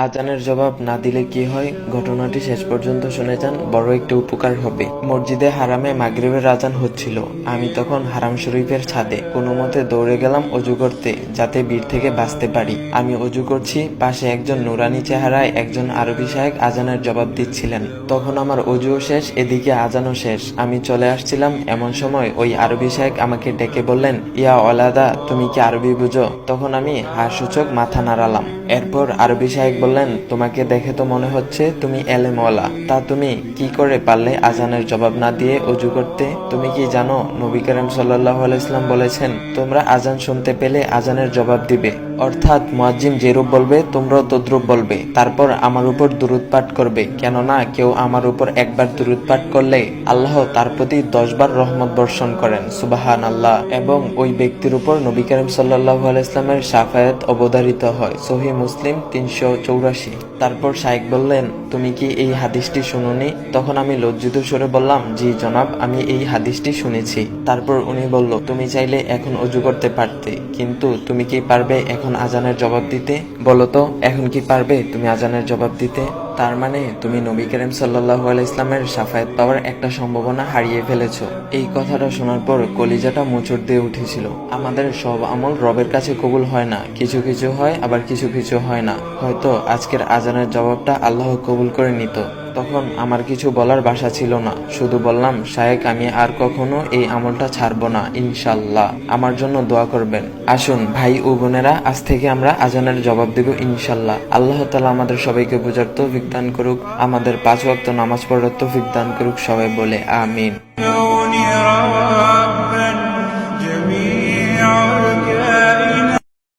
আজানের জবাব না দিলে কি হয়, ঘটনাটি শেষ পর্যন্ত শুনে যান, বড় একটা উপকার হবে। মসজিদে হারামে মাগরিবের আজান হচ্ছিল। আমি তখন হারাম শরীফের ছাদে কোনো মতে দৌড়ে গেলাম অজু করতে, যাতে ভিড় থেকে বাঁচতে পারি। আমি অজু করছি, পাশে একজন নুরানি চেহারায় একজন আরবি সাহেব আজানের জবাব দিচ্ছিলেন। তখন আমার অজুও শেষ, এদিকে আজানও শেষ। আমি চলে আসছিলাম, এমন সময় ওই আরবি সাহেব আমাকে ডেকে বললেন, ইয়া ওলাদা, তুমি কি আরবি বুঝো? তখন আমি হাসূচক মাথা নাড়ালাম। এরপর আরবি সাহেব বললেন, তোমাকে দেখে তো মনে হচ্ছে তুমি এলেমওয়ালা, তা তুমি কি করে পারলে আজানের জবাব না দিয়ে অজু করতে? তুমি কি জানো নবী করিম সাল্লাল্লাহু আলাইহি ওয়াসাল্লাম বলেছেন, তোমরা আজান শুনতে পেলে আজানের জবাব দিবে, অর্থাৎ মুয়াজ্জিন যেরূপ বলবে তোমরাও তদ্রূপ বলবে, তারপর আমার উপর দুরূদ পাঠ করবে, কেননা কেউ আমার উপর একবার দুরূদ পাঠ করলে আল্লাহ তার প্রতি 10 বার রহমত বর্ষণ করেন, সুবহানাল্লাহ, এবং ওই ব্যক্তির উপর নবী করিম সাল্লাল্লাহু আলাইহি ওয়াসাল্লামের শাফায়াত অবধারিত হয়। সহিহ মুসলিম 384। তারপর শাইখ বললেন, তুমি কি এই হাদিসটি শুনোনি? তখন আমি লজ্জিত স্বরে বললাম, জি জনাব, আমি এই হাদিসটি শুনেছি। তারপর উনি বলল, তুমি চাইলে এখন অজু করতে পারতে, কিন্তু তুমি কি পারবে এখন আজানের জবাব দিতে? বলো তো, এখন কি পারবে তুমি আজানের জবাব দিতে? তার মানে তুমি নবী করিম সাল্লাল্লাহু আলাইহি ইসলামের শাফায়াত পাওয়ার একটা সম্ভাবনা হারিয়ে ফেলেছো। এই কথাটা শোনার পর কলিজাটা মোচড় দিয়ে উঠেছিল। আমাদের সব আমল রবের কাছে কবুল হয় না, কিছু কিছু হয়, আবার কিছু কিছু হয় না। হয়তো আজকের আজানের জবাবটা আল্লাহ কবুল করে নিত। তখন আমার কিছু বলার ভাষা ছিল না, শুধু বললাম, শায়েখ, আমি আর কখনো এই আমলটা ছাড়বো না, ইনশাল্লাহ। আমার জন্য দোয়া করবেন। আসুন ভাই ও বোনেরা, আজ থেকে আমরা আজানের জবাব দেব ইনশাল্লাহ। আল্লাহ তাআলা আমাদের সবাইকে বোঝার তৌফিক দান করুক, আমাদের 5 ওয়াক্ত নামাজ পড়ার তৌফিক দান করুক, সবাই বলে আমিন।